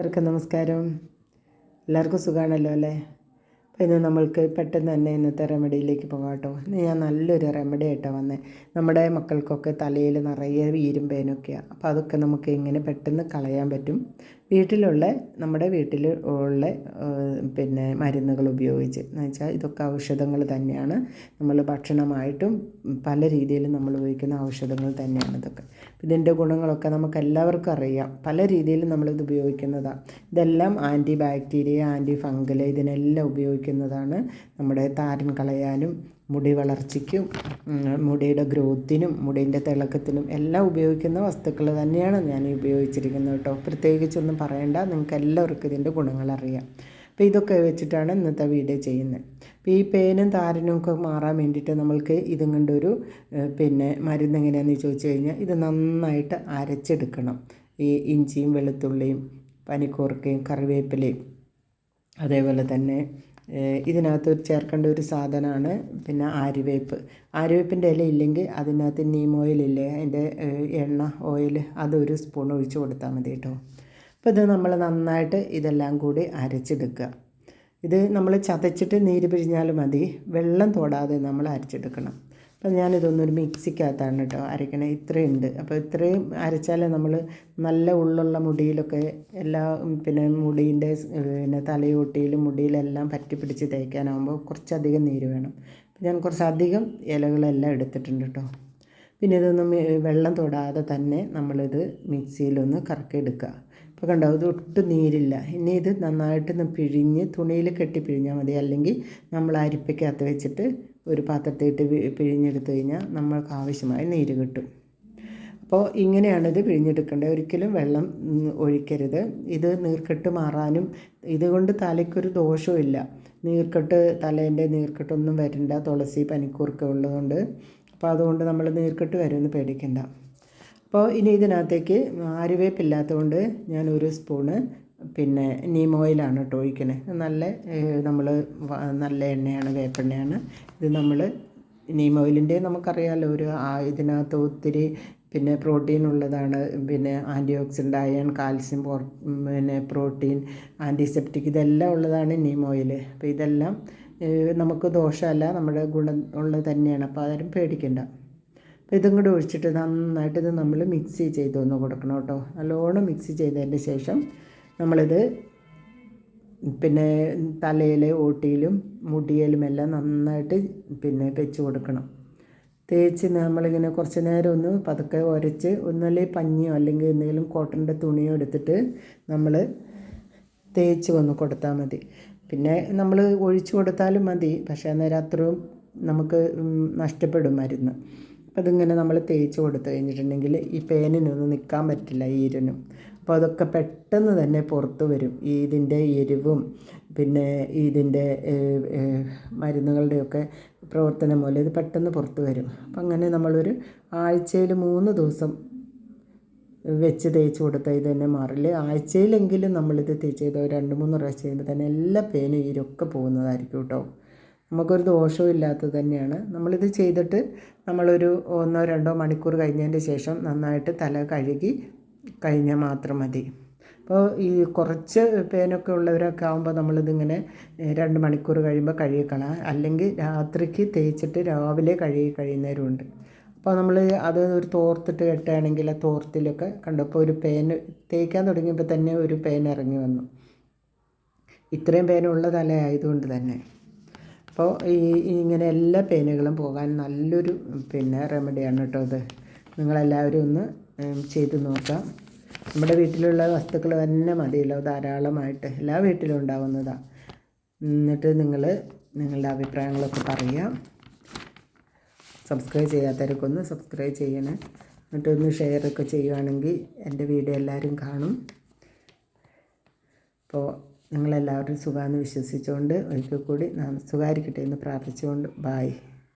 എല്ലാവർക്കും നമസ്കാരം. എല്ലാവർക്കും സുഖമാണല്ലോ അല്ലേ? അപ്പോൾ ഇന്ന് നമ്മൾക്ക് പെട്ടെന്ന് തന്നെ ഇന്നത്തെ റെമഡിയിലേക്ക് പോകാം കേട്ടോ. ഇന്ന് ഞാൻ നല്ലൊരു റെമഡി ആയിട്ടാണ് വന്നത്. നമ്മുടെ മക്കൾക്കൊക്കെ തലയിൽ നിറയെ ഈരും പേനൊക്കെയാണ്. അപ്പോൾ അതൊക്കെ നമുക്ക് എങ്ങനെ പെട്ടെന്ന് കളയാൻ പറ്റും, നമ്മുടെ വീട്ടിൽ ഉള്ള മരുന്നുകൾ ഉപയോഗിച്ച് എന്ന് വെച്ചാൽ ഇതൊക്കെ ഔഷധങ്ങൾ തന്നെയാണ്. നമ്മൾ ഭക്ഷണമായിട്ടും പല രീതിയിലും നമ്മൾ ഉപയോഗിക്കുന്ന ഔഷധങ്ങൾ തന്നെയാണ് ഇതൊക്കെ. ഇതിൻ്റെ ഗുണങ്ങളൊക്കെ നമുക്ക് എല്ലാവർക്കും അറിയാം. പല രീതിയിലും നമ്മളിത് ഉപയോഗിക്കുന്നതാണ്. ഇതെല്ലാം ആൻറ്റി ബാക്ടീരിയ, ആൻറ്റി ഫംഗൽ ഇതിനെല്ലാം ഉപയോഗിക്കുന്നതാണ്. നമ്മുടെ താരൻ കളയാനും മുടി വളർച്ചയ്ക്കും മുടിയുടെ ഗ്രോത്തിനും മുടീൻ്റെ തിളക്കത്തിനും എല്ലാം ഉപയോഗിക്കുന്ന വസ്തുക്കൾ തന്നെയാണ് ഞാൻ ഉപയോഗിച്ചിരിക്കുന്നത് കേട്ടോ. പ്രത്യേകിച്ചൊന്നും പറയണ്ട, നിങ്ങൾക്ക് എല്ലാവർക്കും ഇതിൻ്റെ ഗുണങ്ങൾ അറിയാം. അപ്പോൾ ഇതൊക്കെ വെച്ചിട്ടാണ് ഇന്നത്തെ വീഡിയോ ചെയ്യുന്നത്. അപ്പോൾ ഈ പേനും താരനും ഒക്കെ മാറാൻ വേണ്ടിയിട്ട് നമ്മൾക്ക് ഇതും കൊണ്ടൊരു മരുന്ന് എങ്ങനെയാണെന്ന് ചോദിച്ചു കഴിഞ്ഞാൽ, ഇത് നന്നായിട്ട് അരച്ചെടുക്കണം. ഈ ഇഞ്ചിയും വെളുത്തുള്ളിയും പനിക്കൂർക്കയും കറിവേപ്പിലയും അതേപോലെ തന്നെ ഇതിനകത്ത് ചേർക്കേണ്ട ഒരു സാധനമാണ് ആര്യവേപ്പിൻ്റെ ഇല ഇല്ലെങ്കിൽ അതിനകത്ത് നീം ഓയിലില്ലേ, അതിൻ്റെ എണ്ണ ഓയിൽ, അതൊരു സ്പൂൺ ഒഴിച്ച് കൊടുത്താൽ മതി കേട്ടോ. അപ്പോൾ ഇത് നമ്മൾ നന്നായിട്ട് ഇതെല്ലാം കൂടി അരച്ചെടുക്കുക. ഇത് നമ്മൾ ചതച്ചിട്ട് നീര് പിഴിഞ്ഞാലും മതി, വെള്ളം തൊടാതെ നമ്മൾ അരച്ചെടുക്കണം. അപ്പം ഞാനിതൊന്നൊരു മിക്സിക്കകത്താണ് കേട്ടോ അരയ്ക്കണേ. ഇത്രയുണ്ട്. അപ്പോൾ ഇത്രയും അരച്ചാൽ നമ്മൾ നല്ല ഉള്ളുള്ള മുടിയിലൊക്കെ എല്ലാ മുടീൻ്റെ തലയോട്ടിയിലും മുടിയിലെല്ലാം പറ്റി പിടിച്ച് തേക്കാനാകുമ്പോൾ കുറച്ചധികം നീര് വേണം. അപ്പം ഞാൻ കുറച്ചധികം ഇലകളെല്ലാം എടുത്തിട്ടുണ്ട് കേട്ടോ. പിന്നെ ഇതൊന്നും വെള്ളം തൊടാതെ തന്നെ നമ്മളിത് മിക്സിയിലൊന്ന് കറക്കിയെടുക്കുക. ഇപ്പോൾ കണ്ടോ, ഇത് ഒട്ടും നീരില്ല. ഇനി ഇത് നന്നായിട്ടൊന്ന് പിഴിഞ്ഞ് തുണിയിൽ കെട്ടി പിഴിഞ്ഞാൽ മതി, അല്ലെങ്കിൽ നമ്മൾ അരിപ്പയ്ക്കകത്ത് വെച്ചിട്ട് ഒരു പാത്രത്തിലിട്ട് പിഴിഞ്ഞെടുത്ത് കഴിഞ്ഞാൽ നമ്മൾക്ക് ആവശ്യമായ നീര് കിട്ടും. അപ്പോൾ ഇങ്ങനെയാണിത് പിഴിഞ്ഞെടുക്കേണ്ടത്. ഒരിക്കലും വെള്ളം ഒഴിക്കരുത്. ഇത് നീർക്കെട്ട് മാറാനും ഇതുകൊണ്ട് തലയ്ക്കൊരു ദോഷവും ഇല്ല. തലേൻ്റെ നീർക്കെട്ടൊന്നും വരണ്ട. തുളസി പനിക്കൂർക്ക ഉള്ളതുകൊണ്ട്. അപ്പോൾ അതുകൊണ്ട് നമ്മൾ നീർക്കെട്ട് വരുമെന്ന് പേടിക്കണ്ട. അപ്പോൾ ഇനി ഇതിനകത്തേക്ക് ആര്യവേപ്പില്ലാത്തതുകൊണ്ട് ഞാൻ ഒരു സ്പൂണ് നീം ഓയിലാണ് കേട്ടോ ഒഴിക്കണത്. നല്ല എണ്ണയാണ്, വേപ്പെണ്ണയാണ്. ഇത് നമ്മൾ നീം ഓയിലിൻ്റെ നമുക്കറിയാമല്ലോ, ഇതിനകത്ത് ഒത്തിരി പ്രോട്ടീൻ ഉള്ളതാണ്. Antioxidant, iron, calcium, protein, antiseptic ഇതെല്ലാം ഉള്ളതാണ് നീം ഓയിൽ. അപ്പോൾ ഇതെല്ലാം നമുക്ക് ദോഷമല്ല, നമ്മുടെ ഗുണം ഉള്ളത് തന്നെയാണ്. അപ്പോൾ ആരും പേടിക്കണ്ട. അപ്പോൾ ഇതും കൂടെ ഒഴിച്ചിട്ട് നന്നായിട്ട് ഇത് നമ്മൾ മിക്സ് ചെയ്തൊന്ന് കൊടുക്കണം കേട്ടോ. നല്ലോണം മിക്സ് ചെയ്തതിൻ്റെ ശേഷം നമ്മളിത് തലയിലെ ഓട്ടിയിലും മുടിയിലുമെല്ലാം നന്നായിട്ട് വെച്ച് കൊടുക്കണം. തേച്ച് നമ്മളിങ്ങനെ കുറച്ച് നേരം ഒന്ന് പതുക്കെ ഉരച്ച്, ഒന്നല്ലെങ്കിൽ പഞ്ഞിയോ അല്ലെങ്കിൽ എന്തെങ്കിലും കോട്ടൻ്റെ തുണിയോ എടുത്തിട്ട് നമ്മൾ തേച്ച് വന്ന് കൊടുത്താൽ മതി. നമ്മൾ ഒഴിച്ചു കൊടുത്താലും മതി, പക്ഷേ അന്നേരം അത്രയും നമുക്ക് നഷ്ടപ്പെടും മരുന്ന്. അപ്പോൾ അതിങ്ങനെ നമ്മൾ തേച്ച് കൊടുത്തു കഴിഞ്ഞിട്ടുണ്ടെങ്കിൽ ഈ പേനിനൊന്നും നിൽക്കാൻ പറ്റില്ല, ഈരിനും. അപ്പോൾ അതൊക്കെ പെട്ടെന്ന് തന്നെ പുറത്ത് വരും. ഇതിൻ്റെ എരിവും ഇതിൻ്റെ മരുന്നുകളുടെയൊക്കെ പ്രവർത്തനം മൂലം ഇത് പെട്ടെന്ന് പുറത്ത് വരും. അപ്പം അങ്ങനെ നമ്മളൊരു ആഴ്ചയിൽ 3 ദിവസം വെച്ച് തേച്ച് കൊടുത്താൽ ഇത് തന്നെ മാറില്ല. ആഴ്ചയിലെങ്കിലും നമ്മളിത് തേച്ച് ചെയ്തോ 2-3 പ്രാവശ്യം ചെയ്യുമ്പോൾ തന്നെ എല്ലാ പേനും ഈരൊക്കെ പോകുന്നതായിരിക്കും കേട്ടോ. നമുക്കൊരു ദോഷവും ഇല്ലാത്തത് തന്നെയാണ്. നമ്മളിത് ചെയ്തിട്ട് നമ്മളൊരു 1-2 മണിക്കൂർ കഴിഞ്ഞതിൻ്റെ ശേഷം നന്നായിട്ട് തല കഴുകി കഴിഞ്ഞാൽ മാത്രം മതി. അപ്പോൾ ഈ കുറച്ച് പേനൊക്കെ ഉള്ളവരൊക്കെ ആകുമ്പോൾ നമ്മളിതിങ്ങനെ 2 മണിക്കൂർ കഴിയുമ്പോൾ കഴുകിക്കളാം, അല്ലെങ്കിൽ രാത്രിക്ക് തേച്ചിട്ട് രാവിലെ കഴുകി കഴിയുന്നവരുമുണ്ട്. അപ്പോൾ നമ്മൾ അത് ഒരു തോർത്തിട്ട് കെട്ടുകയാണെങ്കിൽ ആ തോർത്തിലൊക്കെ കണ്ടപ്പോൾ ഒരു പേൻ തേക്കാൻ തുടങ്ങിയപ്പോൾ തന്നെ ഒരു പേൻ ഇറങ്ങി വന്നു. ഇത്രയും പേനുള്ള തലയായതുകൊണ്ട് തന്നെ. അപ്പോൾ ഇങ്ങനെ എല്ലാ പേനുകളും പോകാൻ നല്ലൊരു റെമഡിയാണ് കേട്ടോ ഇത്. നിങ്ങളെല്ലാവരും ഒന്ന് ചെയ്ത് നോക്കാം. നമ്മുടെ വീട്ടിലുള്ള വസ്തുക്കൾ തന്നെ മതിയല്ലോ, ധാരാളമായിട്ട് എല്ലാ വീട്ടിലും ഉണ്ടാവുന്നതാണ്. എന്നിട്ട് നിങ്ങളുടെ അഭിപ്രായങ്ങളൊക്കെ പറയാം. സബ്സ്ക്രൈബ് ചെയ്യാത്തവരൊക്കെ ഒന്ന് സബ്സ്ക്രൈബ് ചെയ്യണേ. എന്നിട്ടൊന്ന് ഷെയറൊക്കെ ചെയ്യുകയാണെങ്കിൽ എൻ്റെ വീഡിയോ എല്ലാവരും കാണും. അപ്പോൾ നിങ്ങളെല്ലാവരും സുഖമാണെന്ന് വിശ്വസിച്ചുകൊണ്ട് ഒരിക്കൽ കൂടി സുഖമായിരിക്കട്ടെ എന്ന് പ്രാർത്ഥിച്ചുകൊണ്ട് ബായ്.